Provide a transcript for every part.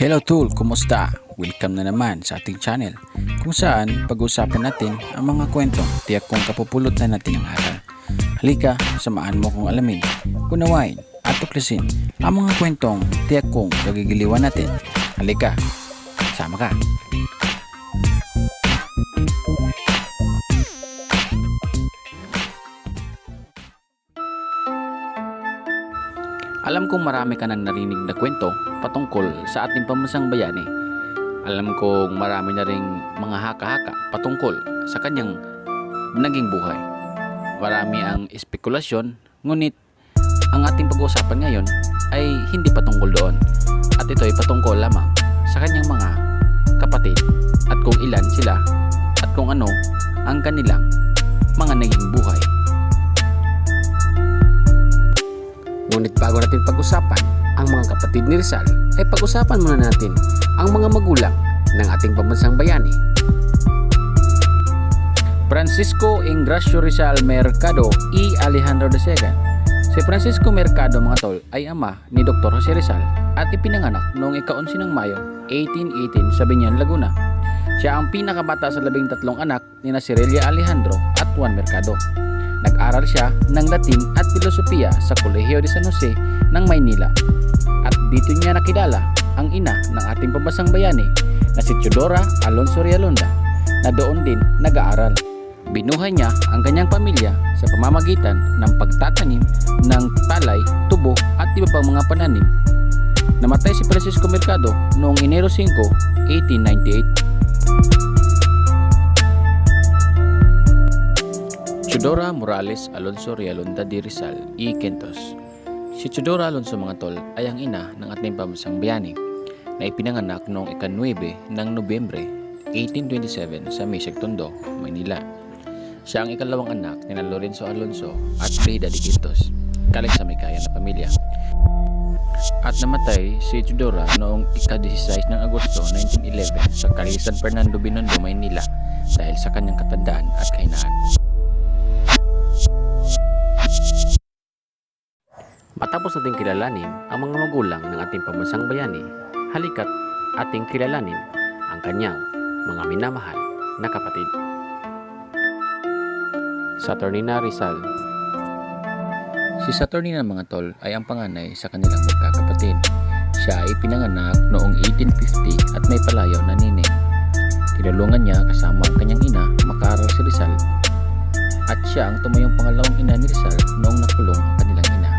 Hello Tool, kumusta? Welcome na naman sa ating channel kung saan pag-uusapan natin ang mga kwentong tiyak kong kapupulot na natin ang aral. Halika, samahan mo kong alamin, unawain at tuklasin ang mga kwentong tiyak kong kagigiliwan natin. Halika, sama ka! Alam kong marami ka nang narinig na kwento patungkol sa ating pambansang bayani. Alam kong marami na ring mga haka-haka patungkol sa kanyang naging buhay. Marami ang espekulasyon, ngunit ang ating pag-uusapan ngayon ay hindi patungkol doon. At ito ay patungkol lamang sa kanyang mga kapatid at kung ilan sila at kung ano ang kanilang mga naging buhay. Ngunit bago natin pag-usapan ang mga kapatid ni Rizal, ay pag-usapan muna natin ang mga magulang ng ating pambansang bayani. Francisco Ingracio Rizal Mercado y Alejandro II. Si Francisco Mercado, mga tol, ay ama ni Dr. Jose Rizal at ipinanganak noong ika-11 ng Mayo 1818 sa Biñan, Laguna. Siya ang pinakabata sa 13 anak ni Cirelia Alejandro at Juan Mercado. Nag-aral siya ng Latin at Filosofiya sa Kolehiyo de San Jose ng Maynila. At dito niya nakilala ang ina ng ating pambansang bayani na si Teodora Alonso Realonda na doon din nag-aaral. Binuhay niya ang kanyang pamilya sa pamamagitan ng pagtatanim ng palay, tubo at iba pang mga pananim. Namatay si Francisco Mercado noong Enero 5, 1898. Teodora Morales Alonso Realonda de Rizal y Quintos. Si Teodora Alonso, mga tol, ay ang ina ng ating pambansang bayani na ipinanganak noong ika-9 ng Nobyembre 1827 sa Meseg Tondo, Manila. Siya ang ikalawang anak ni Lorenzo Alonso at Frida de Quintos, galing sa may kaya na pamilya. At namatay si Teodora noong ika-16 ng Agosto 1911 sa Calle San Fernando, Binondo, Maynila dahil sa kanyang katandaan at kahinaan. Matapos nating kilalanin ang mga magulang ng ating pambansang bayani, halika't ating kilalanin ang kanyang mga minamahal na kapatid. Saturnina Rizal. Si Saturnina, mga tol, ay ang panganay sa kanilang magkakapatid. Siya ay pinanganak noong 1850 at may palayaw na nineng. Tinulungan niya kasama ang kanyang ina makaaral si Rizal at siya ang tumayong pangalawang ina ni Rizal noong nakulong ang kanilang ina.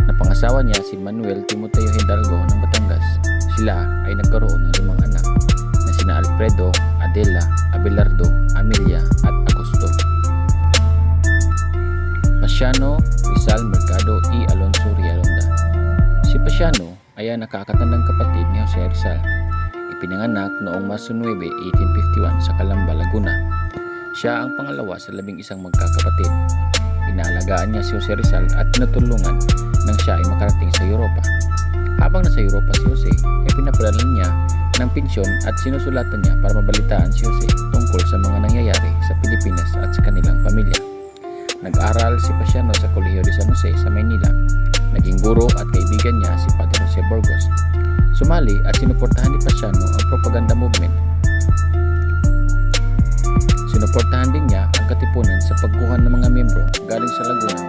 Napangasawa niya si Manuel Timoteo Hidalgo ng Batangas. Sila ay nagkaroon ng 5 anak na sina Alfredo, Adela, Abelardo, Amelia at Augusto. Pasiano Rizal Mercado y Alonso Realonda. Si Pasiano ay ang nakakatandang kapatid ni Jose Rizal. Ipinanganak noong Marso 9, 1851 sa Calamba, Laguna. Siya ang pangalawa sa 11 magkakapatid. Inaalagaan niya si Jose Rizal at tinutulungan nang siya ay makarating sa Europa. Habang nasa Europa si Jose, ay pinapadala niya ng pensyon at sinusulatan niya para mabalitaan si Jose tungkol sa mga nangyayari sa Pilipinas at sa kanilang pamilya. Nag-aral si Pasiano sa Kolehiyo de San Jose sa Maynila. Naging guro at kaibigan niya si Padre Jose Burgos. Sumali at sinuportahan ni Pasiano ang propaganda movement. Sinuportahan din niya ang katipunan sa pagkuha ng mga miyembro galing sa Laguna.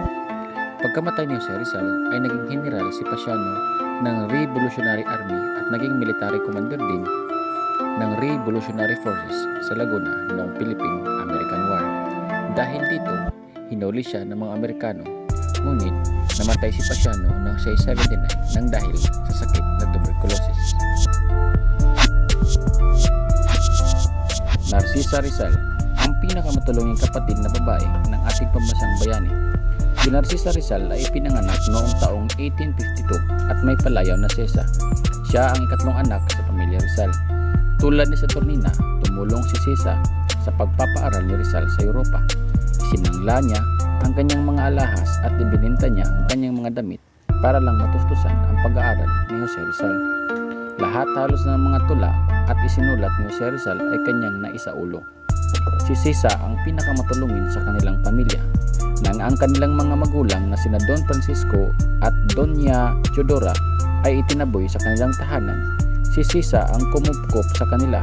Pagkamatay ni Jose Rizal ay naging general si Pasiano ng Revolutionary Army at naging military commander din ng Revolutionary Forces sa Laguna noong Philippine-American War. Dahil dito, hinuli siya ng mga Amerikano, ngunit namatay si Pasiano nang siya ay 79 nang dahil sa sakit na tuberculosis. Narcisa Rizal, ang pinakamatulunging kapatid na babae ng ating pambansang bayani. Si Narcisa Rizal ay pinanganak noong taong 1852 at may palayaw na sesa. Siya ang ikatlong anak sa pamilya Rizal. Tulad ni Saturnina, tumulong si Sesa sa pagpapaaral ni Rizal sa Europa. Isinangla niya ang kanyang mga alahas at ibininta niya ang kanyang mga damit para lang matustusan ang pag-aaral ni Jose Rizal. Lahat halos ng mga tula at isinulat ni Jose Rizal ay kanyang naisaulo. si Sisa ang pinakamatulungin sa kanilang pamilya, nang ang kanilang mga magulang na sina Don Francisco at Doña Teodora ay itinaboy sa kanilang tahanan. Si Sisa ang kumupkop sa kanila,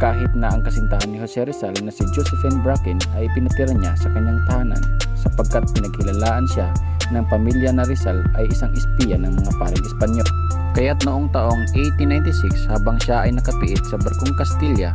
kahit na ang kasintahan ni Jose Rizal na si Josephine Bracken ay pinatira niya sa kanyang tahanan sapagkat pinaghilalaan siya ng pamilya na Rizal ay isang espiya ng mga paring Espanyol. Kaya't noong taong 1896 habang siya ay nakapiit sa barkong Castilla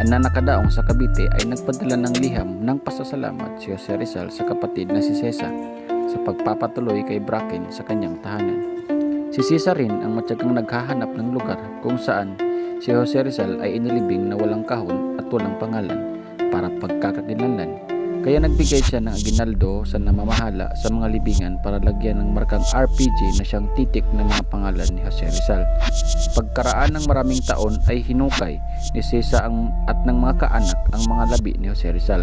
na nakadaong sa Cavite ay nagpadala ng liham ng pasasalamat si Jose Rizal sa kapatid na si Cesar sa pagpapatuloy kay Bracken sa kanyang tahanan. Si Cesar rin ang matyagang naghahanap ng lugar kung saan si Jose Rizal ay inilibing na walang kahon at walang pangalan para pagkakakilanlan. Kaya nagbigay siya ng aginaldo sa namamahala sa mga libingan para lagyan ng markang RPG na siyang titik ng mga pangalan ni Jose Rizal. Pagkaraan ng maraming taon ay hinukay ni Sisa at ng mga kaanak ang mga labi ni Jose Rizal.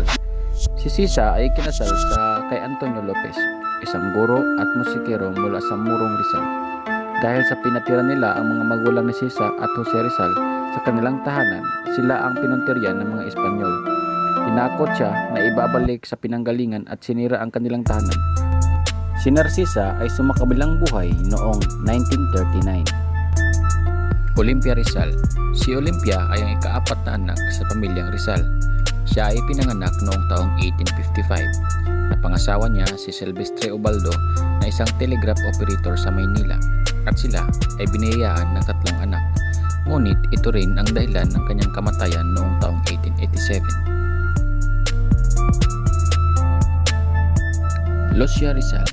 Si Sisa ay kinasal sa kay Antonio Lopez, isang guro at musikero mula sa Murong Rizal. Dahil sa pinatira nila ang mga magulang ni Sisa at Jose Rizal sa kanilang tahanan, sila ang pinuntiryan ng mga Espanyol. Tinakot siya na ibabalik sa pinanggalingan at sinira ang kanilang tahanan. Si Narcisa ay sumakabilang buhay noong 1939. Olympia Rizal. Si Olympia ay ang ikaapat na anak sa pamilyang Rizal. Siya ay pinanganak noong taong 1855. Napangasawa niya si Silvestre Ubaldo na isang telegraph operator sa Maynila at sila ay biniyayaan ng 3 anak. Ngunit ito rin ang dahilan ng kanyang kamatayan noong taong 1887. Lucia Rizal,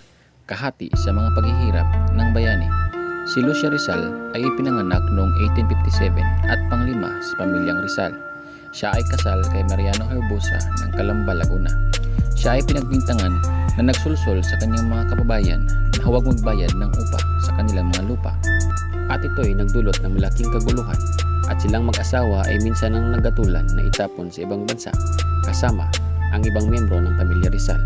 kahati sa mga paghihirap ng bayani. Si Lucia Rizal ay ipinanganak noong 1857 at panglima sa pamilyang Rizal. Siya ay kasal kay Mariano Herbosa ng Calamba, Laguna. Siya ay pinagbintangan na nagsulsol sa kanyang mga kababayan na huwag magbayad ng upa sa kanilang mga lupa. At ito ay nagdulot ng malaking kaguluhan at silang mag-asawa ay minsan ang nagatulan na itapon sa ibang bansa kasama ang ibang miyembro ng pamilya Rizal.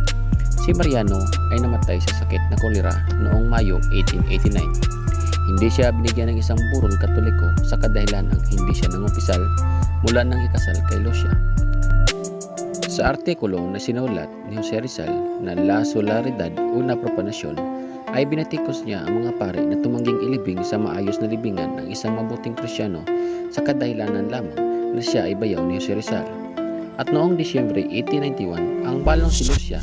Si Mariano ay namatay sa sakit na kolera noong Mayo 1889. Hindi siya binigyan ng isang burol Katoliko sa kadahilan ang hindi siya nangopisal mula nang ikasal kay Lucia. Sa artikulo na sinulat ni Jose Rizal na La Solidaridad una Propanación ay binatikos niya ang mga pari na tumangging ilibing sa maayos na libingan ng isang mabuting Kristyano sa kadahilanan lamang na siya ay bayaw ni Jose Rizal. At noong Disyembre 1891, ang balong si Lucia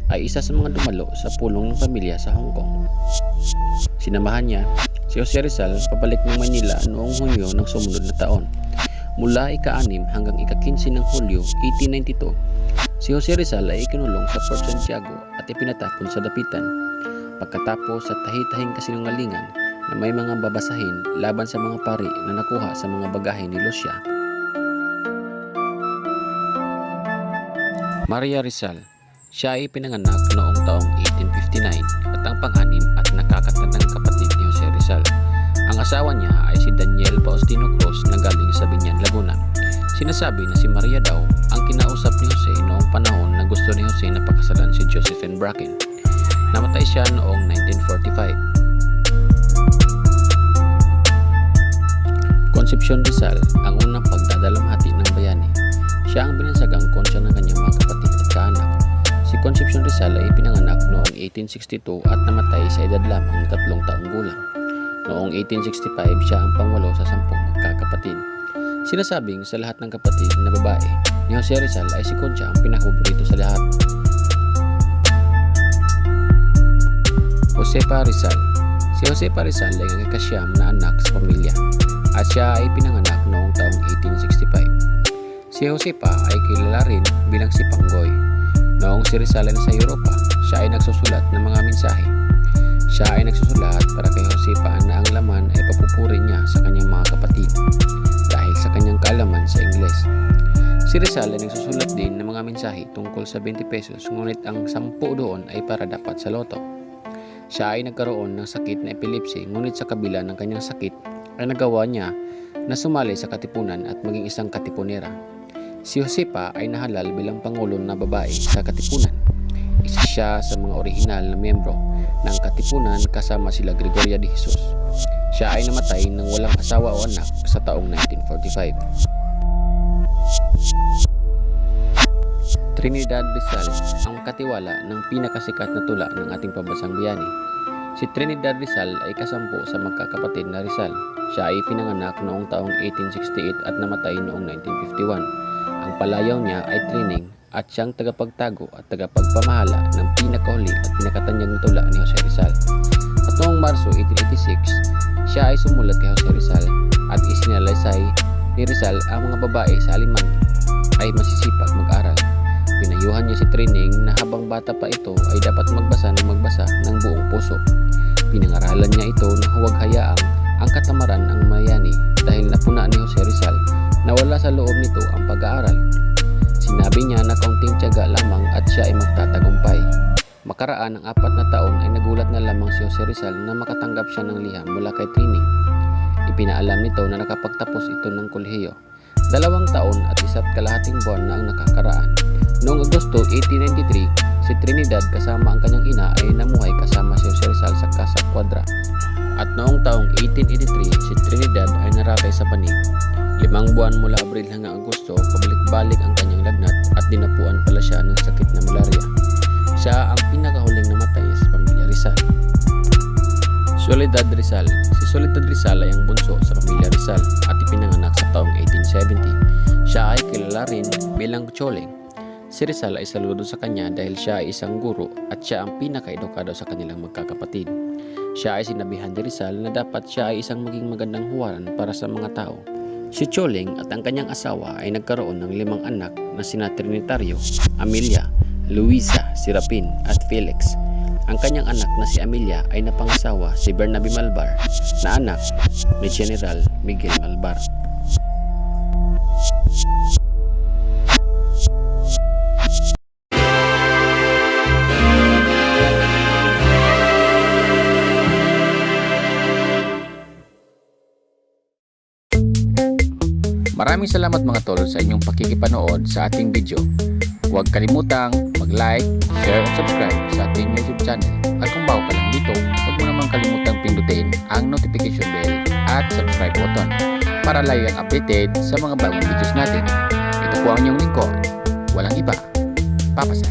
ay isa sa mga dumalo sa pulong ng pamilya sa Hong Kong. Sinamahan niya si Jose Rizal pabalik ng Manila noong Hunyo ng sumunod na taon. Mula ika-6 hanggang ika-15 ng Hulyo 1892, si Jose Rizal ay ikinulong sa Fort Santiago at ipinatapon sa dapitan. Pagkatapos sa tahi-tahing kasinungalingan na may mga babasahin laban sa mga pari na nakuha sa mga bagahe ni Lucia. Maria Rizal. Siya ay pinanganak noong taong 1859 at ang pang-anim at nakakatandang kapatid ni Jose Rizal. Ang asawa niya ay si Daniel Faustino Cruz na galing sa Binyan, Laguna. Sinasabi na si Maria daw ang kinausap ni Jose noong panahon na gusto ni Jose na pakasalan si Josephine Bracken. Namatay siya noong 1945. Concepcion Rizal, ang unang pagdadalamhati ng bayani. Siya ang binansagang konsya ng kanyang mga kapatid at kaanak. Si Concepcion Rizal ay pinanganak noong 1862 at namatay sa edad lamang ng 3 taong gulang. Noong 1865, siya ang pangwalo sa 10 magkakapatid. Sinasabing sa lahat ng kapatid na babae ni Jose Rizal ay si Concha ang pinakapaborito sa lahat. Josefa Rizal. Si Josefa Rizal ay ang ika-9 na anak sa pamilya at siya ay pinanganak noong taong 1865. Si Josefa ay kilala rin bilang si Panggoy. Noong si Rizal ay nasa Europa, siya ay nagsusulat ng mga mensahe. Siya ay nagsusulat para kay Josefa na ang laman ay papupuri niya sa kanyang mga kapatid dahil sa kanyang kaalaman sa Ingles. Si Rizal ay nagsusulat din ng mga mensahe tungkol sa 20 pesos ngunit ang 10 doon ay para dapat sa loto. Siya ay nagkaroon ng sakit na epilepsy ngunit sa kabila ng kanyang sakit ay nagawa niya na sumali sa katipunan at maging isang katipunera. Si Josefa ay nahalal bilang pangulo na babae sa katipunan. Isa siya sa mga orihinal na miyembro ng katipunan kasama sila Gregoria de Jesus. Siya ay namatay nang walang asawa o anak sa taong 1945. Trinidad Rizal ang katiwala ng pinakasikat na tula ng ating pambansang bayani. Si Trinidad Rizal ay kasampu sa magkakapatid na Rizal. Siya ay pinanganak noong taong 1868 at namatay noong 1951. Ang palayaw niya ay Trining at siyang tagapagtago at tagapagpamahala ng pinakahuli at pinakatanyag na tula ni Jose Rizal. At noong Marso 1886, siya ay sumulat kay Jose Rizal at isinalaysay ni Rizal ang mga babae sa Aliman ay masisipag mag-aral. Pinayuhan niya si Trining na habang bata pa ito ay dapat magbasa ng buong puso. Pinangaralan niya ito na huwag hayaang ang katamaran ang mayani dahil napuna ni Jose Rizal na wala sa loob nito ang pag-aaral. Sinabi niya na kaunting tiyaga lamang at siya ay magtatagumpay. Makaraan ng 4 na taon ay nagulat na lamang si Jose Rizal na makatanggap siya ng liham mula kay Trining. Ipinaalam nito na nakapagtapos ito ng kolehiyo. 2 taon at 1.5 buwan na ang nakakaraan. Noong Agosto 1893, si Trinidad kasama ang kanyang ina ay namuhay kasama si Jose Rizal sa Casa Cuadra. At noong taong 1883, si Trinidad ay naratay sa banig. 5 buwan mula Abril hanggang Agosto, pabalik-balik ang kanyang lagnat at dinapuan pala siya ng sakit na malaria. Siya ang pinakahuling namatay sa pamilya Rizal. Soledad Rizal. Si Soledad Rizal ay ang bunso sa pamilya Rizal at ipinanganak sa taong 1870. Siya ay kilala rin bilang Choling. Si Rizal ay saludo sa kanya dahil siya ay isang guro at siya ang pinaka-edukado sa kanilang magkakapatid. Siya ay sinabihan ni Rizal na dapat siya ay isang maging magandang huwaran para sa mga tao. Si Choling at ang kanyang asawa ay nagkaroon ng 5 anak na sina Trinitario, Amelia, Luisa, Serapin at Felix. Ang kanyang anak na si Amelia ay napangasawa si Bernabe Malvar na anak ni General Miguel Malvar. Maraming salamat mga tol sa inyong pakikipanood sa ating video. Huwag kalimutang mag-like, share at subscribe sa ating YouTube channel. At kung bago ka lang dito, huwag mo naman kalimutang pindutin ang notification bell at subscribe button para lagi kang updated sa mga bagong videos natin. Ito po ang inyong lingkod. Walang iba. Papasan.